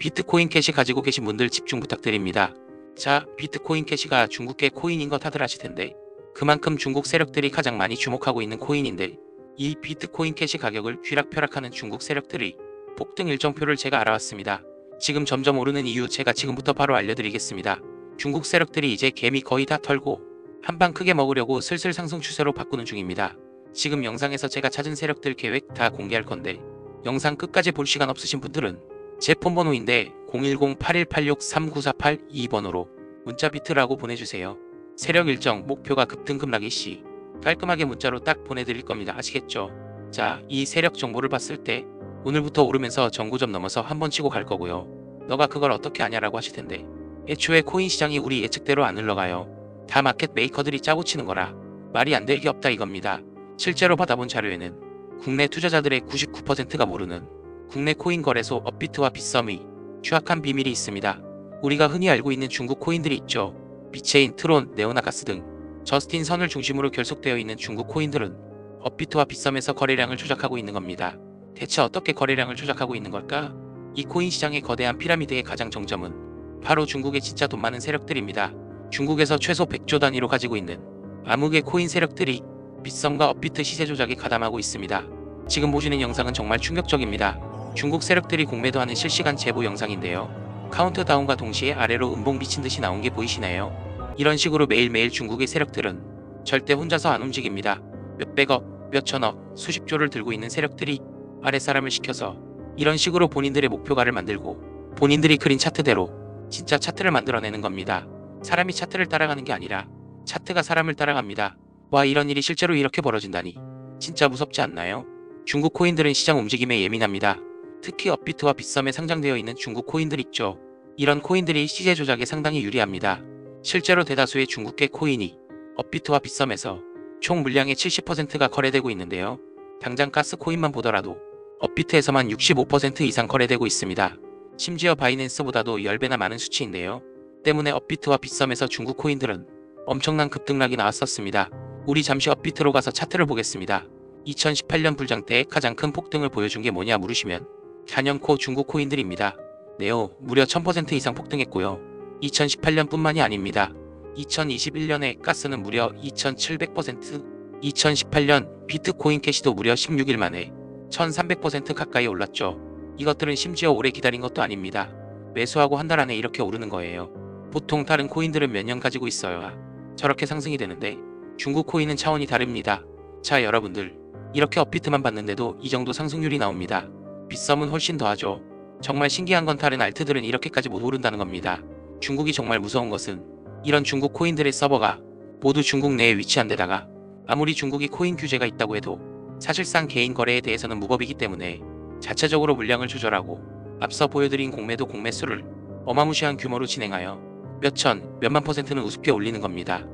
비트코인 캐시 가지고 계신 분들 집중 부탁드립니다. 자, 비트코인 캐시가 중국계 코인인 거 다들 아실 텐데 그만큼 중국 세력들이 가장 많이 주목하고 있는 코인인데 이 비트코인 캐시 가격을 쥐락펴락하는 중국 세력들이 폭등 일정표를 제가 알아왔습니다. 지금 점점 오르는 이유 제가 지금부터 바로 알려드리겠습니다. 중국 세력들이 이제 개미 거의 다 털고 한방 크게 먹으려고 슬슬 상승 추세로 바꾸는 중입니다. 지금 영상에서 제가 찾은 세력들 계획 다 공개할 건데 영상 끝까지 볼 시간 없으신 분들은 제 폰번호인데 010-8186-3948 2번으로 문자 비트라고 보내주세요. 세력 일정 목표가 급등 급락일 시 깔끔하게 문자로 딱 보내드릴 겁니다. 아시겠죠? 자, 이 세력 정보를 봤을 때 오늘부터 오르면서 전고점 넘어서 한번 치고 갈 거고요. 너가 그걸 어떻게 아냐라고 하실 텐데 애초에 코인 시장이 우리 예측대로 안 흘러가요. 다 마켓 메이커들이 짜고 치는 거라 말이 안 될 게 없다 이겁니다. 실제로 받아본 자료에는 국내 투자자들의 99%가 모르는 국내 코인 거래소 업비트와 빗썸의 추악한 비밀이 있습니다. 우리가 흔히 알고 있는 중국 코인들이 있죠. 비체인, 트론, 네오나가스 등 저스틴 선을 중심으로 결속되어 있는 중국 코인들은 업비트와 빗썸에서 거래량을 조작하고 있는 겁니다. 대체 어떻게 거래량을 조작하고 있는 걸까? 이 코인 시장의 거대한 피라미드의 가장 정점은 바로 중국의 진짜 돈 많은 세력들입니다. 중국에서 최소 100조 단위로 가지고 있는 암흑의 코인 세력들이 빗썸과 업비트 시세 조작에 가담하고 있습니다. 지금 보시는 영상은 정말 충격적입니다. 중국 세력들이 공매도하는 실시간 제보 영상인데요. 카운트다운과 동시에 아래로 음봉 비친 듯이 나온 게 보이시나요? 이런 식으로 매일매일 중국의 세력들은 절대 혼자서 안 움직입니다. 몇백억, 몇천억, 수십조를 들고 있는 세력들이 아랫사람을 시켜서 이런 식으로 본인들의 목표가를 만들고 본인들이 그린 차트대로 진짜 차트를 만들어내는 겁니다. 사람이 차트를 따라가는 게 아니라 차트가 사람을 따라갑니다. 와, 이런 일이 실제로 이렇게 벌어진다니 진짜 무섭지 않나요? 중국 코인들은 시장 움직임에 예민합니다. 특히 업비트와 빗썸에 상장되어 있는 중국 코인들 있죠. 이런 코인들이 시세 조작에 상당히 유리합니다. 실제로 대다수의 중국계 코인이 업비트와 빗썸에서 총 물량의 70%가 거래되고 있는데요. 당장 가스 코인만 보더라도 업비트에서만 65% 이상 거래되고 있습니다. 심지어 바이낸스보다도 10배나 많은 수치인데요. 때문에 업비트와 빗썸에서 중국 코인들은 엄청난 급등락이 나왔었습니다. 우리 잠시 업비트로 가서 차트를 보겠습니다. 2018년 불장 때 가장 큰 폭등을 보여준 게 뭐냐 물으시면 단연코 중국 코인들입니다. 네오 무려 1000% 이상 폭등했고요. 2018년 뿐만이 아닙니다. 2021년에 가스는 무려 2700%, 2018년 비트코인 캐시도 무려 16일 만에 1300% 가까이 올랐죠. 이것들은 심지어 오래 기다린 것도 아닙니다. 매수하고 한 달 안에 이렇게 오르는 거예요. 보통 다른 코인들은 몇 년 가지고 있어야 저렇게 상승이 되는데 중국 코인은 차원이 다릅니다. 자, 여러분들 이렇게 업비트만 봤는데도 이 정도 상승률이 나옵니다. 빗썸은 훨씬 더하죠. 정말 신기한 건 다른 알트들은 이렇게까지 못 오른다는 겁니다. 중국이 정말 무서운 것은 이런 중국 코인들의 서버가 모두 중국 내에 위치한 데다가 아무리 중국이 코인 규제가 있다고 해도 사실상 개인 거래에 대해서는 무법이기 때문에 자체적으로 물량을 조절하고 앞서 보여드린 공매도 공매수를 어마무시한 규모로 진행하여 몇천, 몇만 %는 우습게 올리는 겁니다.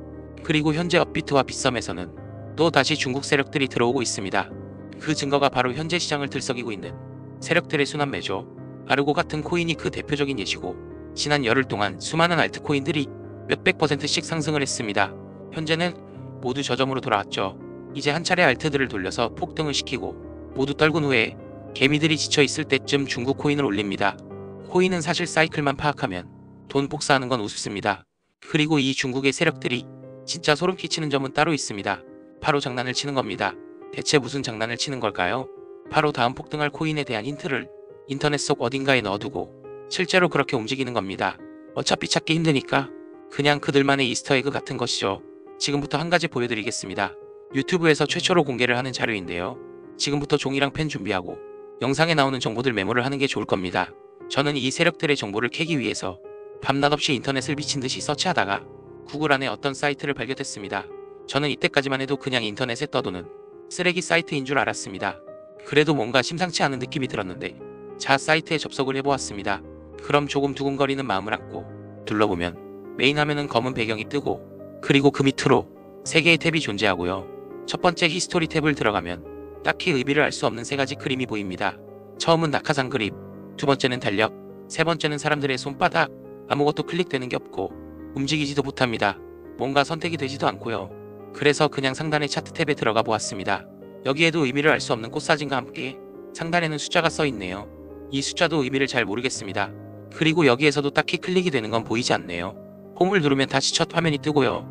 그리고 현재 업비트와 빗썸에서는 또 다시 중국 세력들이 들어오고 있습니다. 그 증거가 바로 현재 시장을 들썩이고 있는 세력들의 순환매죠. 아르고 같은 코인이 그 대표적인 예시고 지난 열흘 동안 수많은 알트코인들이 몇백 %씩 상승을 했습니다. 현재는 모두 저점으로 돌아왔죠. 이제 한 차례 알트들을 돌려서 폭등을 시키고 모두 떨군 후에 개미들이 지쳐있을 때쯤 중국 코인을 올립니다. 코인은 사실 사이클만 파악하면 돈 복사하는 건 우습습니다. 그리고 이 중국의 세력들이 진짜 소름 끼치는 점은 따로 있습니다. 바로 장난을 치는 겁니다. 대체 무슨 장난을 치는 걸까요? 바로 다음 폭등할 코인에 대한 힌트를 인터넷 속 어딘가에 넣어두고 실제로 그렇게 움직이는 겁니다. 어차피 찾기 힘드니까 그냥 그들만의 이스터에그 같은 것이죠. 지금부터 한 가지 보여드리겠습니다. 유튜브에서 최초로 공개를 하는 자료인데요. 지금부터 종이랑 펜 준비하고 영상에 나오는 정보들 메모를 하는 게 좋을 겁니다. 저는 이 세력들의 정보를 캐기 위해서 밤낮 없이 인터넷을 미친 듯이 서치하다가 구글 안에 어떤 사이트를 발견했습니다. 저는 이때까지만 해도 그냥 인터넷에 떠도는 쓰레기 사이트인 줄 알았습니다. 그래도 뭔가 심상치 않은 느낌이 들었는데 자, 사이트에 접속을 해보았습니다. 그럼 조금 두근거리는 마음을 안고 둘러보면 메인 화면은 검은 배경이 뜨고 그리고 그 밑으로 3개의 탭이 존재하고요. 첫 번째 히스토리 탭을 들어가면 딱히 의미를 알 수 없는 3가지 그림이 보입니다. 처음은 낙하산 그림, 두 번째는 달력, 세 번째는 사람들의 손바닥. 아무것도 클릭되는 게 없고 움직이지도 못합니다. 뭔가 선택이 되지도 않고요. 그래서 그냥 상단의 차트 탭에 들어가 보았습니다. 여기에도 의미를 알 수 없는 꽃사진과 함께 상단에는 숫자가 써 있네요. 이 숫자도 의미를 잘 모르겠습니다. 그리고 여기에서도 딱히 클릭이 되는 건 보이지 않네요. 홈을 누르면 다시 첫 화면이 뜨고요.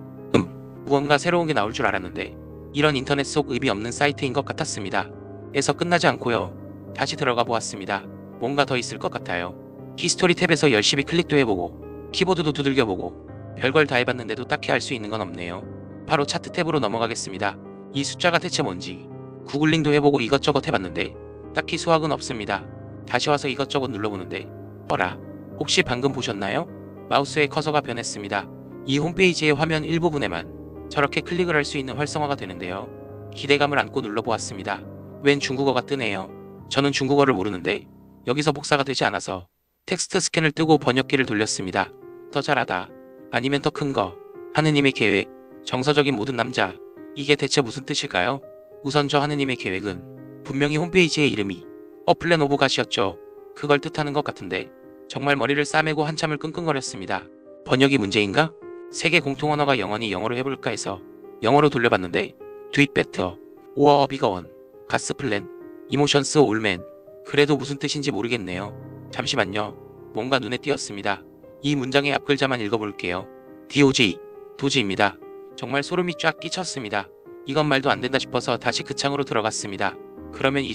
무언가 새로운 게 나올 줄 알았는데 이런 인터넷 속 의미 없는 사이트인 것 같았습니다. 에서 끝나지 않고요. 다시 들어가 보았습니다. 뭔가 더 있을 것 같아요. 히스토리 탭에서 열심히 클릭도 해보고 키보드도 두들겨보고 별걸 다 해봤는데도 딱히 알 수 있는 건 없네요. 바로 차트 탭으로 넘어가겠습니다. 이 숫자가 대체 뭔지 구글링도 해보고 이것저것 해봤는데 딱히 수확은 없습니다. 다시 와서 이것저것 눌러보는데 어라, 혹시 방금 보셨나요? 마우스의 커서가 변했습니다. 이 홈페이지의 화면 일부분에만 저렇게 클릭을 할 수 있는 활성화가 되는데요. 기대감을 안고 눌러보았습니다. 웬 중국어가 뜨네요. 저는 중국어를 모르는데 여기서 복사가 되지 않아서 텍스트 스캔을 뜨고 번역기를 돌렸습니다. 더 잘하다, 아니면 더 큰 거, 하느님의 계획, 정서적인 모든 남자, 이게 대체 무슨 뜻일까요? 우선 저 하느님의 계획은 분명히 홈페이지의 이름이 A Plan of God이었죠. 그걸 뜻하는 것 같은데 정말 머리를 싸매고 한참을 끙끙거렸습니다. 번역이 문제인가? 세계 공통 언어가 영어니 영어로 해볼까 해서 영어로 돌려봤는데 Do it better, or a bigger one, God's plan, emotions all men. 그래도 무슨 뜻인지 모르겠네요. 잠시만요. 뭔가 눈에 띄었습니다. 이 문장의 앞글자만 읽어볼게요. DOG, 도지입니다. 정말 소름이 쫙 끼쳤습니다. 이건 말도 안 된다 싶어서 다시 그 창으로 들어갔습니다. 그러면 이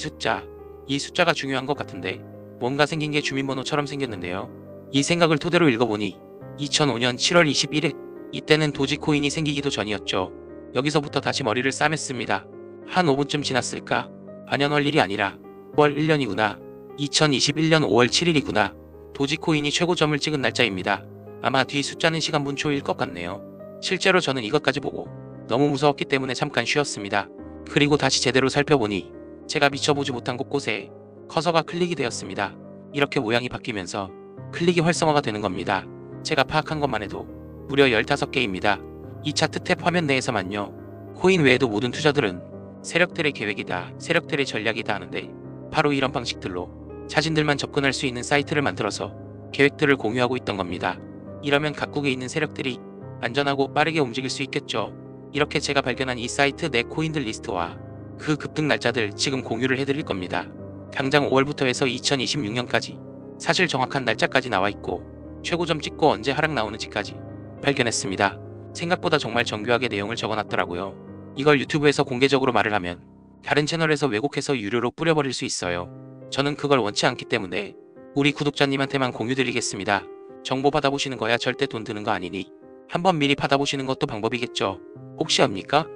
숫자가 중요한 것 같은데 뭔가 생긴 게 주민번호처럼 생겼는데요. 이 생각을 토대로 읽어보니 2005년 7월 21일, 이때는 도지코인이 생기기도 전이었죠. 여기서부터 다시 머리를 싸맸습니다. 한 5분쯤 지났을까? 반년월 일이 아니라 5월 1년이구나. 2021년 5월 7일이구나. 도지코인이 최고점을 찍은 날짜입니다. 아마 뒤 숫자는 시간분초일 것 같네요. 실제로 저는 이것까지 보고 너무 무서웠기 때문에 잠깐 쉬었습니다. 그리고 다시 제대로 살펴보니 제가 미쳐보지 못한 곳곳에 커서가 클릭이 되었습니다. 이렇게 모양이 바뀌면서 클릭이 활성화가 되는 겁니다. 제가 파악한 것만 해도 무려 15개입니다. 이 차트 탭 화면 내에서만요. 코인 외에도 모든 투자들은 세력들의 계획이다, 세력들의 전략이다 하는데 바로 이런 방식들로 자신들만 접근할 수 있는 사이트를 만들어서 계획들을 공유하고 있던 겁니다. 이러면 각국에 있는 세력들이 안전하고 빠르게 움직일 수 있겠죠. 이렇게 제가 발견한 이 사이트 내 코인들 리스트와 그 급등 날짜들 지금 공유를 해드릴 겁니다. 당장 5월부터 해서 2026년까지 사실 정확한 날짜까지 나와 있고 최고점 찍고 언제 하락 나오는지까지 발견했습니다. 생각보다 정말 정교하게 내용을 적어놨더라고요. 이걸 유튜브에서 공개적으로 말을 하면 다른 채널에서 왜곡해서 유료로 뿌려버릴 수 있어요. 저는 그걸 원치 않기 때문에 우리 구독자님한테만 공유드리겠습니다. 정보 받아보시는 거야 절대 돈 드는 거 아니니 한번 미리 받아보시는 것도 방법이겠죠. 혹시 압니까?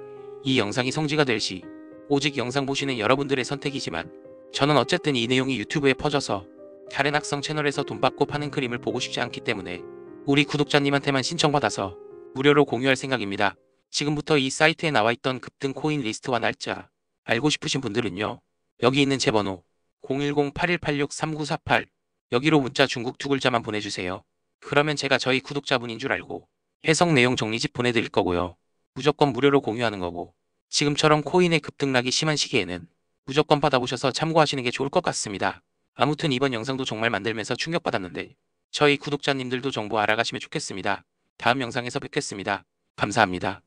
이 영상이 성지가 될 시 오직 영상 보시는 여러분들의 선택이지만 저는 어쨌든 이 내용이 유튜브에 퍼져서 다른 악성 채널에서 돈 받고 파는 그림을 보고 싶지 않기 때문에 우리 구독자님한테만 신청받아서 무료로 공유할 생각입니다. 지금부터 이 사이트에 나와있던 급등 코인 리스트와 날짜 알고 싶으신 분들은요. 여기 있는 제 번호 010-8186-3948 여기로 문자 중국 두 글자만 보내주세요. 그러면 제가 저희 구독자분인 줄 알고 해석 내용 정리집 보내드릴 거고요. 무조건 무료로 공유하는 거고 지금처럼 코인의 급등락이 심한 시기에는 무조건 받아보셔서 참고하시는 게 좋을 것 같습니다. 아무튼 이번 영상도 정말 만들면서 충격받았는데 저희 구독자님들도 정보 알아가시면 좋겠습니다. 다음 영상에서 뵙겠습니다. 감사합니다.